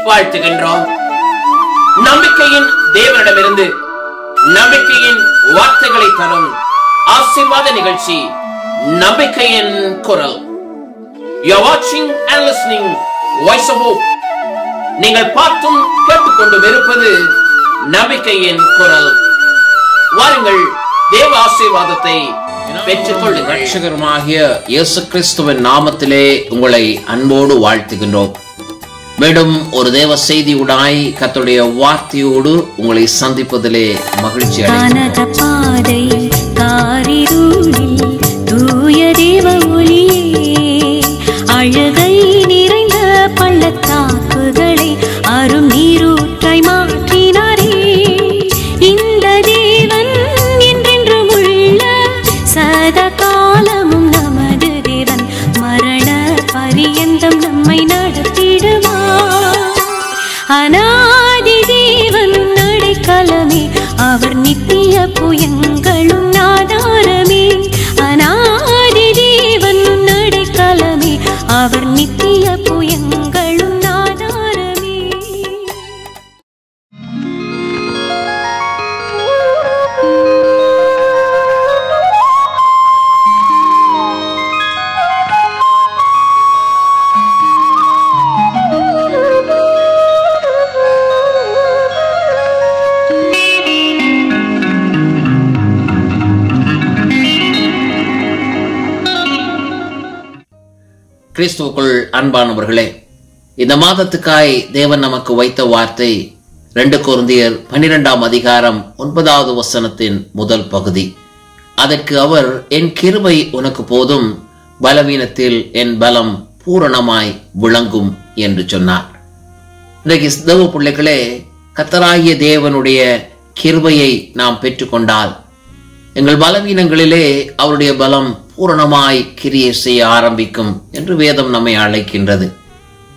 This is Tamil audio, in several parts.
வாழ்த்துகின்றோம். நம்பிக்கையின் தேவனிடமிருந்து நம்பிக்கையின் வார்த்தைகளை தரும் ஆசீர்வாத நிகழ்ச்சி நம்பிக்கையின் குரல். You are watching and listening Voice of Hope. நீங்கள் பார்த்தும் கேட்டுக்கொண்டு இருப்பது நம்பிக்கையின் குரல். வாருங்கள், தேவ ஆசீர்வாதத்தை பெற்றுக் கொள்ளுங்கள். ரட்சகருமாகிய இயேசு கிறிஸ்துவின் நாமத்திலே உங்களை அன்போடு வாழ்த்துகின்றோம். மேலும் ஒரு தேவ செய்தியுடாய் கர்த்தருடைய வார்த்தையோடு உங்களை சந்திப்பதிலே மகிழ்ச்சி அழகை நிறைந்த பள்ளத்தாக்குகளை அரும் நீரூற்றாய் மாற்றினாரே. இந்த தேவன் என்றென்றும் உள்ள சதா காலமும் நமது தேவன், மரண பரியந்தம் நம்மை நடத்திடுவார். அநாதி தேவன் அடைக்கலமே, அவர் நித்திய புயங்களும் ஆதாரமே. அநாதி தேவன் அடைக்கலமே, அவர் நித்திய புயங்களும் ஆதாரமே. கிறிஸ்துவுக்குள் அன்பானவர்களே, இந்த மாதத்துக்காய் தேவன் நமக்கு வைத்த வார்த்தை 2 கொரிந்தியர் 12ஆம் அதிகாரம் 9வது வசனத்தின் முதல் பகுதி. அதற்கு அவர், என் கிருபை உனக்கு போதும், பலவீனத்தில் என் பலம் பூரணமாய் விளங்கும் என்று சொன்னார். இன்றைக்கு தேவ பிள்ளைகளே, கர்த்தராகிய தேவனுடைய கிருபையை நாம் பெற்றுக்கொண்டால் எங்கள் பலவீனங்களிலே அவருடைய பலம் பூரணமாய் கிரியை செய்ய ஆரம்பிக்கும் என்று வேதம் நம்மை அழைக்கின்றது.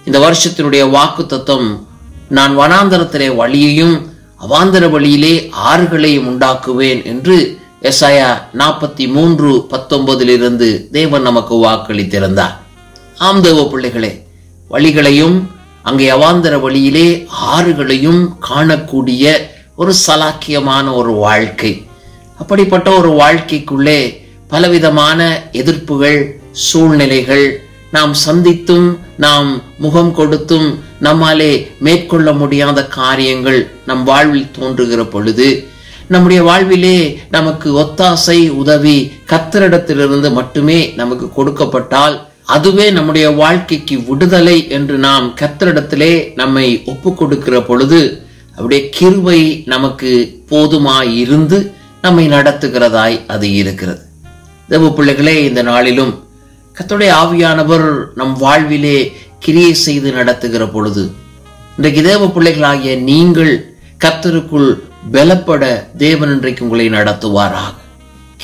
இந்த வருஷத்தினுடைய வாக்கு தத்துவம், நான் வனாந்தரத்திலே வழியையும் அவாந்தர வழியிலே ஆறுகளையும் உண்டாக்குவேன் என்று எசாயா 43:19 தேவன் நமக்கு வாக்களித்திருந்தார். ஆம் தேவ பிள்ளைகளே, வழிகளையும் அங்கே அவாந்தர வழியிலே ஆறுகளையும் காணக்கூடிய ஒரு சலாக்கியமான ஒரு வாழ்க்கை. அப்படிப்பட்ட ஒரு வாழ்க்கைக்குள்ளே பலவிதமான எதிர்ப்புகள், சூழ்நிலைகள் நாம் சந்தித்தும் நாம் முகம் கொடுத்தும் நம்மாலே மேற்கொள்ள முடியாத காரியங்கள் நம் வாழ்வில் தோன்றுகிற பொழுது, நம்முடைய வாழ்விலே நமக்கு ஒத்தாசை உதவி கர்த்தரிடத்திலிருந்து மட்டுமே நமக்கு கொடுக்கப்பட்டால் அதுவே நம்முடைய வாழ்க்கைக்கு விடுதலை என்று நாம் கர்த்தரிடத்திலே நம்மை ஒப்பு கொடுக்கிற பொழுது அவருடைய கிருபை நமக்கு போதுமாய் இருந்து நம்மை நடத்துகிறதாய் அது இருக்கிறது. தேவ பிள்ளைகளே, இந்த நாளிலும் கர்த்தருடைய ஆவியானவர் நம் வாழ்விலே கிரியை செய்து நடத்துகிற பொழுது இன்றைக்கு தேவ பிள்ளைகளாகிய நீங்கள் கர்த்தருக்குள் பலப்பட தேவன் இன்றைக்கு உங்களை நடத்துவாராக.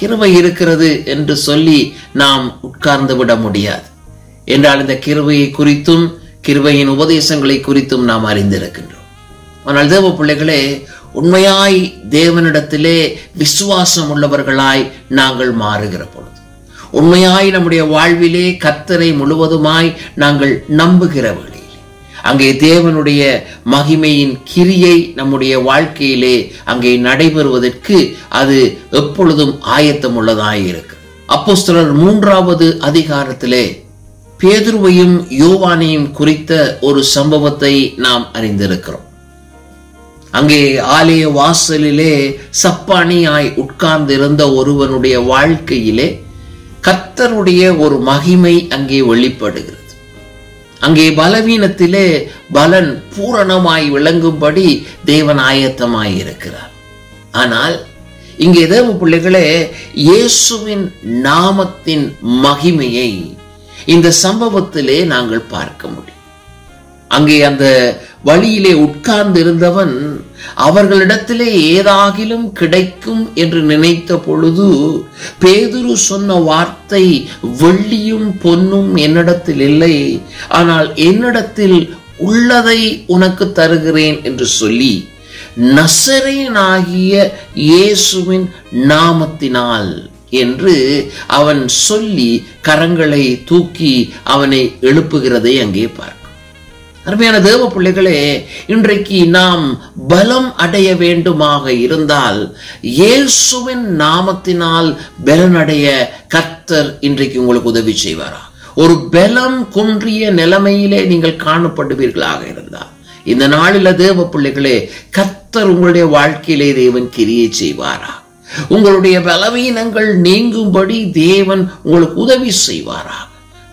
கிருபை இருக்கிறது என்று சொல்லி நாம் உட்கார்ந்து விட முடியாது. என்றால் இந்த கிருபையை குறித்தும் கிருபையின் உபதேசங்களை குறித்தும் நாம் அறிந்திருக்கின்றோம். ஆனால் தேவ பிள்ளைகளே, உண்மையாய் தேவனிடத்திலே விசுவாசம் உள்ளவர்களாய் நாங்கள் மாறுகிற பொழுது, உண்மையாய் நம்முடைய வாழ்விலே கர்த்தரை முழுவதுமாய் நாங்கள் நம்புகிற வேளையிலே அங்கே தேவனுடைய மகிமையின் கிரியை நம்முடைய வாழ்க்கையிலே அங்கே நடைபெறுவதற்கு அது எப்பொழுதும் ஆயத்தம் உள்ளதாய் இருக்கு. அப்போஸ்தலர் 3வது அதிகாரத்திலே பேதுருவையும் யோவானையும் குறித்த ஒரு சம்பவத்தை நாம் அறிந்திருக்கிறோம். அங்கே ஆலய வாசலிலே சப்பானியாய் உட்கார்ந்து இருந்த ஒருவனுடைய வாழ்க்கையிலே கர்த்தருடைய ஒரு மகிமை அங்கே வெளிப்படுகிறது. அங்கே பலவீனத்திலே பலன் பூரணமாய் விளங்கும்படி தேவன் ஆயத்தமாய் இருக்கிறார். ஆனால் இங்கே தேவ பிள்ளைகளே, இயேசுவின் நாமத்தின் மகிமையை இந்த சம்பவத்திலே நாங்கள் பார்க்க முடியும். அங்கே அந்த வழியிலே உட்கார்ந்து இருந்தவன் அவர்களிடத்திலே ஏதாகிலும் கிடைக்கும் என்று நினைத்த பொழுது பேதுரு சொன்ன வார்த்தை, வெள்ளியும் பொன்னும் என்னிடத்தில் இல்லை, ஆனால் என்னிடத்தில் உள்ளதை உனக்கு தருகிறேன் என்று சொல்லி நசரேயனாகிய இயேசுவின் நாமத்தினால் என்று அவன் சொல்லி கரங்களை தூக்கி அவனை எழுப்புகிறதை அங்கே பார்க்கும். அருமையான தேவ பிள்ளைகளே, இன்றைக்கு நாம் பலம் அடைய வேண்டுமாக இருந்தால் இயேசுவின் நாமத்தினால் பலனடைய கர்த்தர் இன்றைக்கு உங்களுக்கு உதவி செய்வாரா? ஒரு பலம் குன்றிய நிலைமையிலே நீங்கள் காணப்படுவீர்களாக இருந்தால் இந்த நாளில தேவ பிள்ளைகளே, கர்த்தர் உங்களுடைய வாழ்க்கையிலே தேவன் கிரியை செய்வாரா? உங்களுடைய பலவீனங்கள் நீங்கும்படி தேவன் உங்களுக்கு உதவி செய்வாரா?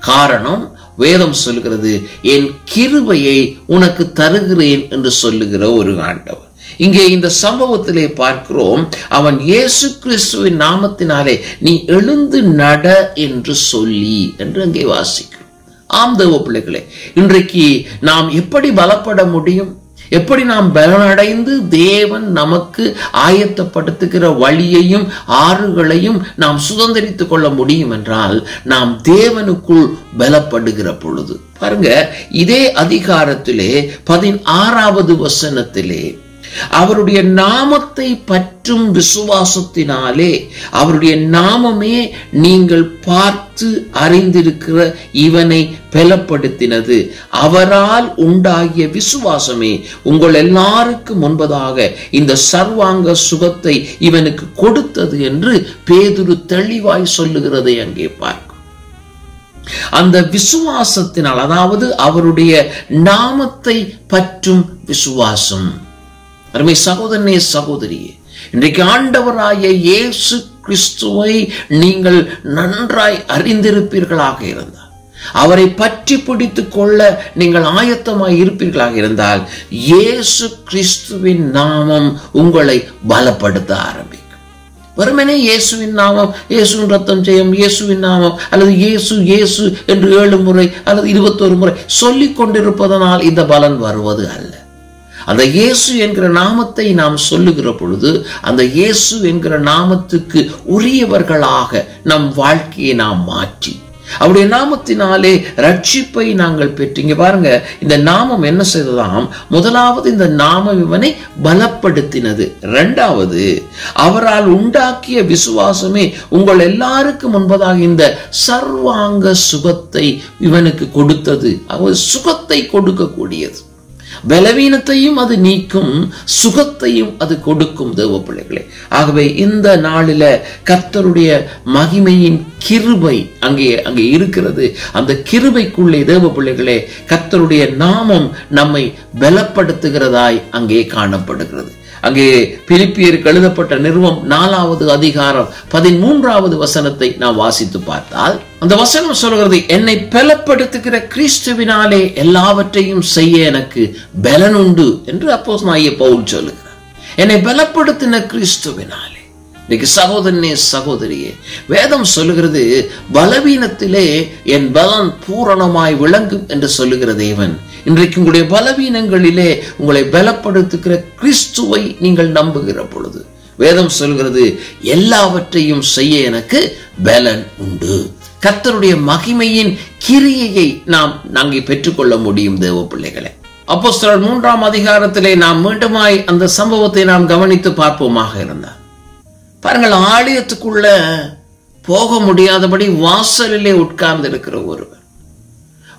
காரணம், வேதம் சொல்லுகிறது, என் கிருபையை உனக்கு தருகிறேன் என்று சொல்லுகிற ஒரு ஆண்டவர். இங்கே இந்த சம்பவத்திலே பார்க்கிறோம், அவன் இயேசு கிறிஸ்துவின் நாமத்தினாலே நீ எழுந்து நட என்று சொல்லி என்று அங்கே வாசிக்கிறோம். ஆம் தேவ பிள்ளைகளே, இன்றைக்கு நாம் எப்படி பலப்பட முடியும்? எப்படி நாம் பலனடைந்து தேவன் நமக்கு ஆயத்தப்படுத்துகிற வழியையும் ஆறுகளையும் நாம் சுதந்திரித்துக் கொள்ள முடியும் என்றால் நாம் தேவனுக்குள் பலப்படுகிற பொழுது. பாருங்க, இதே அதிகாரத்திலே 16வது வசனத்திலே அவருடைய நாமத்தை பற்றும் விசுவாசத்தினாலே, அவருடைய நாமமே நீங்கள் பார்த்து அறிந்திருக்கிற இவனை பலப்படுத்தினது, அவரால் உண்டாகிய விசுவாசமே உங்கள் எல்லாருக்கும் முன்பதாக இந்த சர்வாங்க சுகத்தை இவனுக்கு கொடுத்தது என்று பேதுரு தெளிவாய் சொல்லுகிறதை அங்கே பார்க்கும். அந்த விசுவாசத்தினால், அதாவது அவருடைய நாமத்தை பற்றும் விசுவாசம். அருமை சகோதரனே, சகோதரியே, இன்றைக்கு ஆண்டவராய இயேசு கிறிஸ்துவை நீங்கள் நன்றாய் அறிந்திருப்பீர்களாக இருந்தால், அவரை பற்றி பிடித்துக் கொள்ள நீங்கள் ஆயத்தமாய் இருப்பீர்களாக இருந்தால், இயேசு கிறிஸ்துவின் நாமம் உங்களை பலப்படுத்த ஆரம்பிக்கும். வெறுமனே இயேசுவின் நாமம், இயேசுவின் ரத்தம் ஜெயம், இயேசுவின் நாமம் அல்லது இயேசு இயேசு என்று 7 முறை அல்லது 21 முறை சொல்லிக் கொண்டிருப்பதனால் இந்த பலன் வருவது அல்ல. அந்த இயேசு என்கிற நாமத்தை நாம் சொல்லுகிற பொழுது அந்த இயேசு என்கிற நாமத்துக்கு உரியவர்களாக நம் வாழ்க்கையை நாம் மாற்றி அவருடைய நாமத்தினாலே ரட்சிப்பை நாங்கள் பெற்றீங்க. பாருங்க, இந்த நாமம் என்ன செய்ததாம்? முதலாவது, இந்த நாமம் இவனை பலப்படுத்தினது. இரண்டாவது, அவரால் உண்டாக்கிய விசுவாசமே உங்கள் எல்லாருக்கும் முன்பதாக இந்த சர்வாங்க சுகத்தை இவனுக்கு கொடுத்தது. அவர் சுகத்தை கொடுக்கக்கூடியது. பலவீனத்தையும் அது நீக்கும், சுகத்தையும் அது கொடுக்கும் தேவ பிள்ளைகளே. ஆகவே இந்த நாளில கர்த்தருடைய மகிமையின் கிருபை அங்கே இருக்கிறது. அந்த கிருபைக்குள்ளே தேவ பிள்ளைகளே கர்த்தருடைய நாமம் நம்மை பலப்படுத்துகிறதாய் அங்கே காணப்படுகிறது. அங்கே பிலிப்பியருக்கு எழுதப்பட்ட நிருபம் 4வது அதிகாரம் 13வது வசனத்தை நாம் வாசித்து பார்த்தால் அந்த வசனம் சொல்கிறது, என்னை பலப்படுத்துகிற கிறிஸ்துவினாலே எல்லாவற்றையும் செய்ய எனக்கு பலன் உண்டு என்று அப்போஸ்தலனாகிய பவுல் சொல்லுகிறார். என்னை பலப்படுத்தின கிறிஸ்துவினாலே. இன்னைக்கு சகோதரனே, சகோதரியே, வேதம் சொல்லுகிறது, பலவீனத்திலே என் பலன் பூரணமாய் விளங்கும் என்று சொல்லுகிற தேவன் இன்றைக்கு உங்களுடைய பலவீனங்களிலே உங்களை பலப்படுத்துகிற கிறிஸ்துவை நீங்கள் நம்புகிற பொழுது வேதம் சொல்கிறது, எல்லாவற்றையும் செய்ய எனக்கு பலன் உண்டு. கர்த்தருடைய மகிமையின் கிரியையை நாங்கள் பெற்றுக்கொள்ள முடியும் தேவ பிள்ளைகளே. அப்போஸ்தலர் 3ஆம் அதிகாரத்திலே நாம் மீண்டுமாய் அந்த சம்பவத்தை நாம் கவனித்து பார்ப்போமாக இருந்தார். பாருங்கள், ஆலயத்துக்குள்ள போக முடியாதபடி வாசலிலே உட்கார்ந்து இருக்கிற ஒருவர்,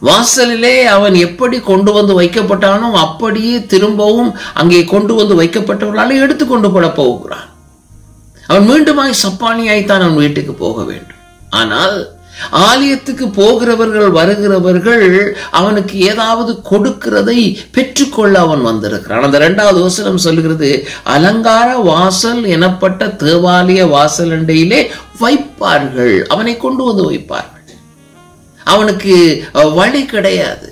வாசலிலே அவன் எப்படி கொண்டு வந்து வைக்கப்பட்டானோ அப்படியே திரும்பவும் அங்கே கொண்டு வந்து வைக்கப்பட்டவர்களால் எடுத்துக்கொண்டு போட போகிறான். அவன் மீண்டுமாய் சப்பானியாய்த்தான் அவன் வீட்டுக்கு போக வேண்டும். ஆனால் ஆலயத்துக்கு போகிறவர்கள் வருகிறவர்கள் அவனுக்கு ஏதாவது கொடுக்கிறதை பெற்றுக்கொள்ள அவன் வந்திருக்கிறான். அந்த 2வது வசனம் சொல்லுகிறது, அலங்கார வாசல் எனப்பட்ட தேவாலய வாசல் அண்டையிலே வைப்பார்கள், அவனை கொண்டு வந்து வைப்பார்கள். அவனுக்கு வழி கிடையாது,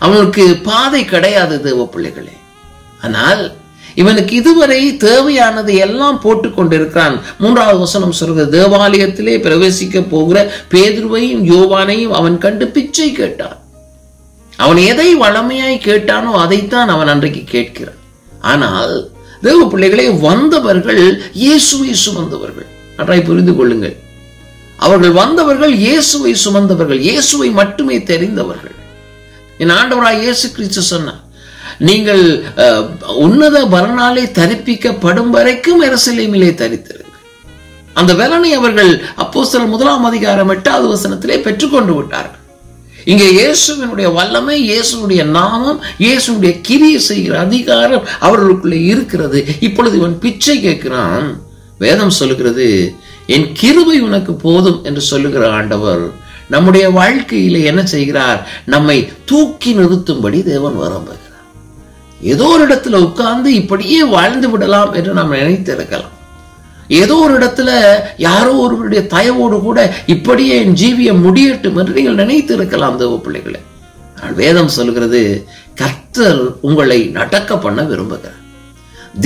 அவனுக்கு பாதை கிடையாது தேவ பிள்ளைகளே. ஆனால் இவனுக்கு இதுவரை தேவையானது எல்லாம் போட்டுக் கொண்டிருக்கிறான். 3வது வசனம் சொல்கிறது, தேவாலயத்திலே பிரவேசிக்க போகிற பேதுருவையும் யோவானையும் அவன் கண்டு பிச்சை கேட்டான். அவன் எதை வளமையாய் கேட்டானோ அதைத்தான் அவன் அன்றைக்கு கேட்கிறான். ஆனால் தேவ பிள்ளைகளே, வந்தவர்கள் இயேசுவை சுமந்தவர்கள். நன்றாய் புரிந்து கொள்ளுங்கள், அவர்கள் வந்தவர்கள் இயேசுவை சுமந்தவர்கள், இயேசுவை மட்டுமே தெரிந்தவர்கள். என் ஆண்டவராய் இயேசு கிறிஸ்து சொன்னார், நீங்கள் உன்னத பலனாலே தரிப்பிக்கப்படும் வரைக்கும் எருசலேமிலே தரித்திருங்கள். அந்த பலனை அவர்கள் அப்போஸ்தலர் 1ஆம் அதிகாரம் 8வது வசனத்திலே பெற்றுக்கொண்டு விட்டார்கள். இங்கே இயேசுவினுடைய வல்லமை, இயேசுடைய நாமம், இயேசுடைய கிரியை செய்கிற அதிகாரம் அவர்களுக்குள்ளே இருக்கிறது. இப்பொழுது இவன் பிச்சை கேட்கிறான். வேதம் சொல்லுகிறது, என் கிருபை உனக்கு போதும் என்று சொல்லுகிற ஆண்டவர் நம்முடைய வாழ்க்கையில என்ன செய்கிறார்? நம்மை தூக்கி நிறுத்தும்படி தேவன் விரும்புகிறார். ஏதோ ஒரு இடத்துல உட்கார்ந்து இப்படியே வாழ்ந்து விடலாம் என்று நாம் நினைத்திருக்கலாம். ஏதோ ஒரு இடத்துல யாரோ ஒருவருடைய தயவோடு கூட இப்படியே என் ஜீவியம் முடியட்டும் என்று நீங்கள் நினைத்து இருக்கலாம் தேவ பிள்ளைகளே. வேதம் சொல்கிறது, கர்த்தர் உங்களை நடக்க பண்ண விரும்புகிறார்.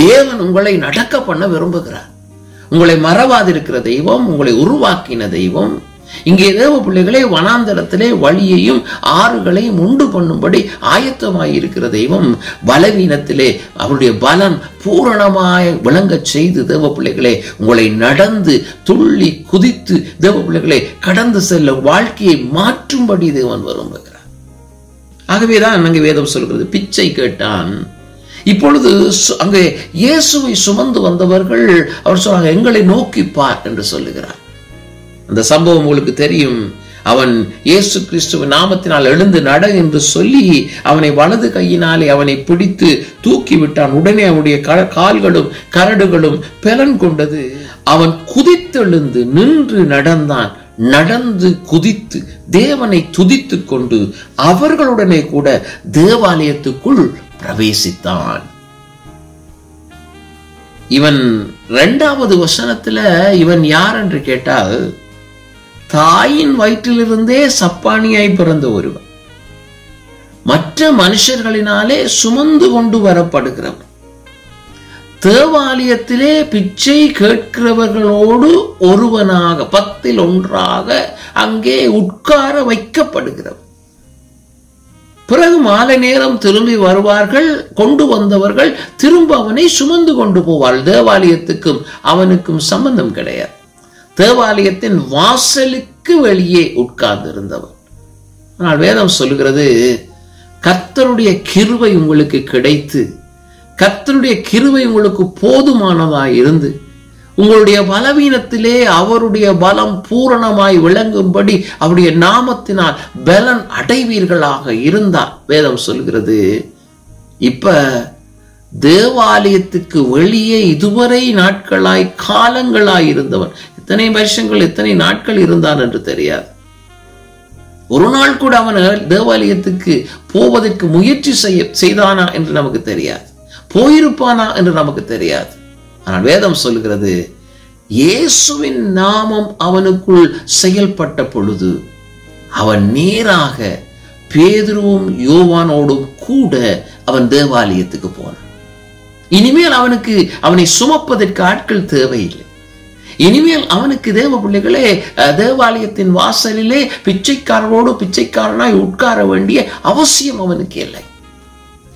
தேவன் உங்களை நடக்க பண்ண விரும்புகிறார். உங்களை மறவாதிருக்கிற தெய்வம், உங்களை உருவாக்கின தெய்வம். இங்கே தேவ பிள்ளைகளே, வனாந்தரத்திலே வழியையும் ஆறுகளையும் உண்டு பண்ணும்படி ஆயத்தமாயிருக்கிற தெய்வம் பலவீனத்திலே அவருடைய பலன் பூரணமாய் விளங்க செய்து தேவ பிள்ளைகளே உங்களை நடந்து துள்ளி குதித்து தேவ பிள்ளைகளே கடந்து செல்ல வாழ்க்கையை மாற்றும்படி தேவன் விரும்புகிறார். ஆகவேதான் அங்கே வேதம் சொல்கிறது, பிச்சை கேட்டான். இப்பொழுது அங்கே இயேசுவை சுமந்து வந்தவர்கள் அவர் சொல்றாங்க, எங்களை நோக்கி பார் என்று சொல்லுகிறார். அந்த சம்பவம் உங்களுக்கு தெரியும். அவன் இயேசு கிறிஸ்துவின் நாமத்தினால் எழுந்து நட என்று சொல்லி அவனை வலது கையினாலே அவனை பிடித்து தூக்கி விட்டான். உடனே அவனுடைய கால்களும் கரடுகளும் பெலன் கொண்டது. அவன் குதித்தெழுந்து நின்று நடந்தான். நடந்து குதித்து தேவனை துதித்து கொண்டு அவர்களுடனே கூட தேவாலயத்துக்குள் பிரவேசித்தான். இவன் 2வது வசனத்துல இவன் யார் என்று கேட்டால், தாயின் வயிற்றிலிருந்தே சப்பானியாய் பிறந்த ஒருவன், மற்ற மனுஷர்களினாலே சுமந்து கொண்டு வரப்படுகிறவன், தேவாலயத்திலே பிச்சை கேட்கிறவர்களோடு ஒருவனாக 10ல் ஒன்றாக அங்கே உட்கார வைக்கப்படுகிறவன். பிறகு மாலை நேரம் திரும்பி வருவார்கள். கொண்டு வந்தவர்கள் திரும்ப அவனை சுமந்து கொண்டு போவார்கள். தேவாலயத்துக்கும் அவனுக்கும் சம்பந்தம் கிடையாது. தேவாலயத்தின் வாசலுக்கு வெளியே உட்கார்ந்து இருந்தவன். ஆனால் வேதம் சொல்லுகிறது, கர்த்தருடைய கிருபை உங்களுக்கு கிடைத்து, கர்த்தருடைய கிருபை உங்களுக்கு போதுமானதாய் இருந்து, உங்களுடைய பலவீனத்திலே அவருடைய பலம் பூரணமாய் விளங்கும்படி அவருடைய நாமத்தினால் பலன் அடைவீர்களாக இருந்தால், வேதம் சொல்கிறது, இப்ப தேவாலயத்துக்கு வெளியே இதுவரை நாட்களாய் காலங்களாய் இருந்தவன், எத்தனை வருஷங்கள் எத்தனை நாட்கள் இருந்தான் என்று தெரியாது. ஒரு நாள் கூட அவன் தேவாலயத்துக்கு போவதற்கு முயற்சி செய்தானா என்று நமக்கு தெரியாது. போயிருப்பானா என்று நமக்கு தெரியாது. ஆனால் வேதம் சொல்கிறது, இயேசுவின் நாமம் அவனுக்குள் செயல்பட்ட பொழுது அவன் நேராக பேதுருவும் யோவானோடும் கூட அவன் தேவாலயத்துக்கு போனான். இனிமேல் அவனை சுமப்பதற்கு ஆட்கள் தேவையில்லை. இனிமேல் அவனுக்கு தேவ பிள்ளைகளே தேவாலயத்தின் வாசலிலே பிச்சைக்காரனோடு பிச்சைக்காரனாய் உட்கார வேண்டிய அவசியம் அவனுக்கு இல்லை.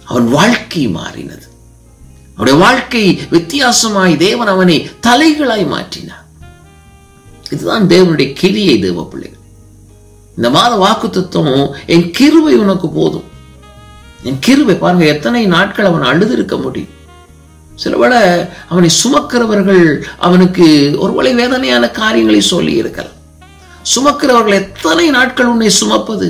அவன் வாழ்க்கை மாறினது. அவனுடைய வாழ்க்கை வித்தியாசமாய் தேவன் அவனை தலைகளாய் மாற்றினார். இதுதான் தேவனுடைய கிரியை. தேவ பிள்ளைகள், இந்த மாத வாக்குத்தத்தம், என் கிருபை உனக்கு போதும். என் கிருபை பாருங்க, எத்தனை நாட்கள் அவன் அழுதிருக்க முடியும். சிலவேளை அவனை சுமக்கிறவர்கள் அவனுக்கு ஒருவேளை வேதனையான காரியங்களை சொல்லி இருக்கலாம். சுமக்கிறவர்கள் எத்தனை நாட்கள் உன்னை சுமப்பது,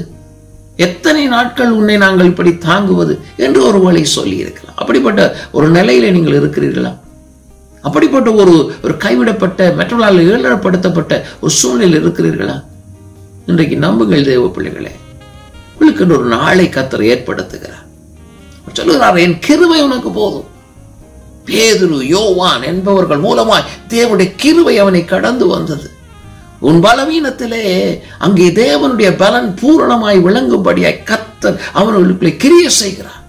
எத்தனை நாட்கள் உன்னை நாங்கள் இப்படி தாங்குவது என்று ஒருவேளை சொல்லி இருக்கலாம். அப்படிப்பட்ட ஒரு நிலையில நீங்கள் இருக்கிறீர்களா? அப்படிப்பட்ட ஒரு கைவிடப்பட்ட, மற்றவர்களால் ஏளனப்படுத்தப்பட்ட ஒரு சூழ்நிலை இருக்கிறீர்களா? இன்றைக்கு நம்புங்கள் தேவ பிள்ளைகளே, உங்களுக்கு ஒரு நாளை கர்த்தர் ஏற்படுத்துகிறார். சொல்லுகிறார், என் கிருபை உனக்கு போதும். பேதுரு யோவான் என்பவர்கள் மூலமாய் தேவனுடைய கிருபை அவனை கடந்து வந்தது. உன் பலவீனத்திலே அங்கே தேவனுடைய பலன் பூரணமாய் விளங்கும்படியாய் கர்த்தர் அவனுக்குள்ளே கிரியை செய்கிறார்.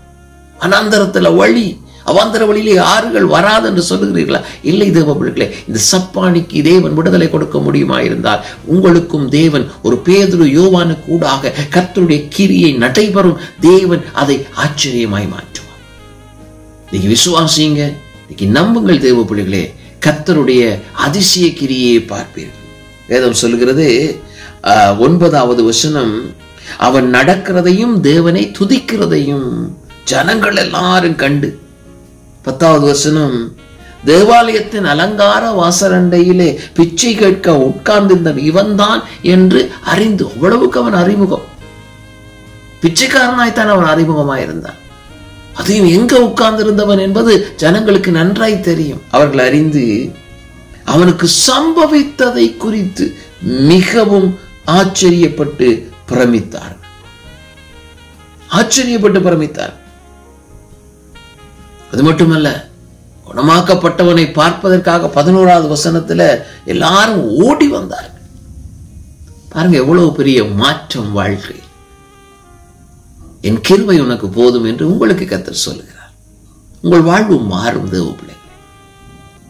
அனந்தரத்துல வழி, அவாந்தர வழியிலே ஆறுகள் வராது என்று சொல்லுகிறீர்களா? இல்லை தேவ பிள்ளைகளே, இந்த சப்பானிக்கு தேவன் விடுதலை கொடுக்க முடியுமா இருந்தால், உங்களுக்கும் தேவன் ஒரு பேதுரு யோவானுக்கு கூடாக கர்த்தருடைய கிரியை நடைபெறும். தேவன் அதை ஆச்சரியமாய் மாற்றுவார். இன்னைக்கு விசுவாசிங்க, இன்னைக்கு நம்புங்கள் தேவ பிள்ளைகளே, கர்த்தருடைய அதிசய கிரியை பார்ப்பீர்கள். வேதம் சொல்லுகிறது 9வது வசனம், அவன் நடக்கிறதையும் தேவனை துதிக்கிறதையும் ஜனங்கள் எல்லாரும் கண்டு. 10வது வசனம், தேவாலயத்தின் அலங்கார வாசலண்டையிலே பிச்சை கேட்க உட்கார்ந்திருந்த இவன் தான் என்று அறிந்து. அவ்வளவுக்கு அவன் அறிமுகம். பிச்சைக்காரனாய்த்தான் அவன் அறிமுகமாயிருந்தான். அதையும் எங்க உட்கார்ந்து இருந்தவன் என்பது ஜனங்களுக்கு நன்றாய் தெரியும். அவர்கள் அறிந்து அவனுக்கு சம்பவித்ததை குறித்து மிகவும் ஆச்சரியப்பட்டு பிரமித்தார். அது மட்டுமல்ல, குணமாக்கப்பட்டவனை பார்ப்பதற்காக 11வது வசனத்துல எல்லாரும் ஓடி வந்தார்கள். பாருங்க எவ்வளவு பெரிய மாற்றம் வாழ்க்கை. என் கிருபை உனக்கு போதும் என்று உங்களுக்கு கர்த்தர் சொல்லுகிறார். உங்கள் வாழ்வு மாறும் தேவ பிள்ளை.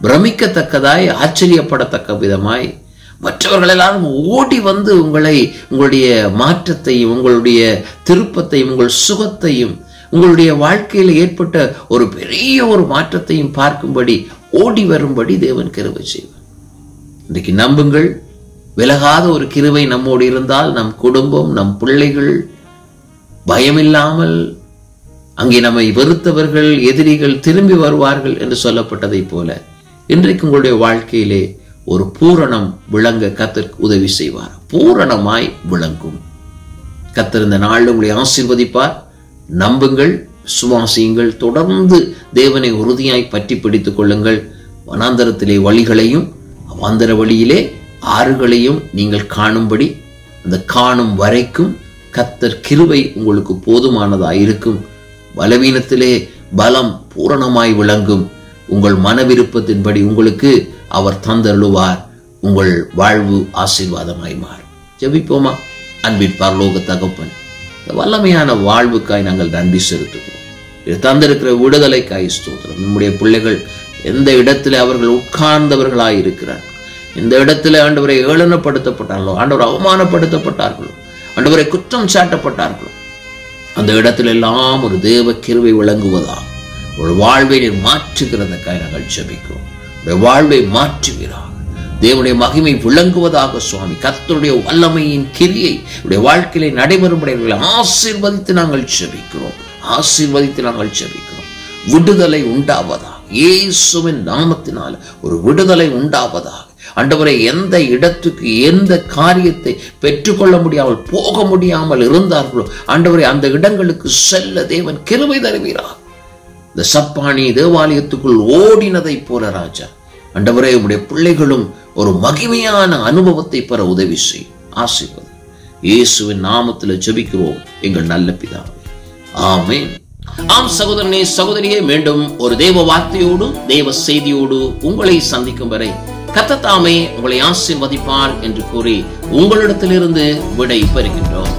பிரமிக்கத்தக்கதாய் ஆச்சரியப்படத்தக்க விதமாய் மற்றவர்கள் எல்லாரும் ஓடி வந்து உங்களுடைய மாற்றத்தையும் உங்களுடைய திருப்பத்தையும் உங்கள் சுகத்தையும் உங்களுடைய வாழ்க்கையில் ஏற்பட்ட ஒரு பெரிய ஒரு மாற்றத்தையும் பார்க்கும்படி ஓடி வரும்படி தேவன் கிருபை செய்வார். இன்றைக்கு நம்புங்கள், விலகாத ஒரு கிருபை நம்மோடு இருந்தால் நம் குடும்பம், நம் பிள்ளைகள் பயமில்லாமல் அங்கே நம்மை வெறுத்தவர்கள், எதிரிகள் திரும்பி வருவார்கள் என்று சொல்லப்பட்டதை போல இன்றைக்கு உங்களுடைய வாழ்க்கையிலே ஒரு பூரணம் விளங்க கர்த்தர் உதவி செய்வார். பூரணமாய் விளங்கும். கர்த்தர் இந்த நாள் உங்களை ஆசீர்வதிப்பார். நம்புங்கள், விசுவாசியுங்கள், தொடர்ந்து தேவனை உறுதியாய் பற்றி பிடித்துக் கொள்ளுங்கள். வனாந்தரத்திலே வழிகளையும் அவாந்தர வழியிலே ஆறுகளையும் நீங்கள் காணும்படி, அந்த காணும் வரைக்கும் கர்த்தர் கிருபை உங்களுக்கு போதுமானதாயிருக்கும். பலவீனத்திலே பலம் பூரணமாய் விளங்கும். உங்கள் மன விருப்பத்தின்படி உங்களுக்கு அவர் தந்தருளுவார். உங்கள் வாழ்வு ஆசீர்வாதமாய் மாறும். ஜெபிப்போமா? அன்பின் பரலோக தகப்பன், வல்லமையான வாழ்வுக்காய் நாங்கள் நன்றி செலுத்துகிறோம். இது தந்திருக்கிற விடுதலைக்காய் ஸ்தோத்திரம். நம்முடைய பிள்ளைகள் எந்த இடத்துல அவர்கள் உட்கார்ந்தவர்களாய் இருக்கிறார்கள், எந்த இடத்துல ஆண்டவரை ஏளனப்படுத்தப்பட்டார்களோ, ஆண்டவர் அவமானப்படுத்தப்பட்டார்களோ, ஆண்டவரை குற்றம் சாட்டப்பட்டார்களோ, அந்த இடத்துல எல்லாம் ஒரு தேவ கிருபை விளங்குவதா ஒரு வாழ்வை நீர் மாற்றுகிறதற்காக நாங்கள் ஜெபிக்கிறோம். வாழ்வை மாற்றுகிறார். தேவனுடைய மகிமை விளங்குவதாக சுவாமி. கர்த்தருடைய வல்லமையின் கிரியை உடைய வாழ்க்கையிலே நடைபெறும்படிகளை ஆசீர்வதித்து நாங்கள் ஜெபிக்கிறோம். விடுதலை உண்டாவதாக, இயேசுவின் நாமத்தினால ஒரு விடுதலை உண்டாவதாக. ஆண்டவரை எந்த இடத்துக்கு எந்த காரியத்தை பெற்றுக்கொள்ள முடியாமல் போக முடியாமல் இருந்தார்களோ, ஆண்டவரை அந்த இடங்களுக்கு செல்ல தேவன் கிருபை தருவீராக. இந்த சப்பானி தேவாலயத்துக்குள் ஓடினதை போல ராஜா, ஆண்டவரே உம்முடைய பிள்ளைகளும் ஒரு மகிமையான அனுபவத்தை பெற உதவி செய். ஆசீர்வாதம் இயேசுவின் நாமத்தில் ஜெபிக்கிறோம் எங்கள் நல்ல பிதாவே, ஆமென். ஆம் சகோதரனே, சகோதரியே, மீண்டும் ஒரு தேவ வார்த்தையோடு தேவ செய்தியோடு உங்களை சந்திக்கும் வரை கர்த்தர் தாமே உங்களை ஆசீர்வதிப்பார் என்று கூறி உங்களிடத்திலிருந்து விடை பெறுகின்றோம்.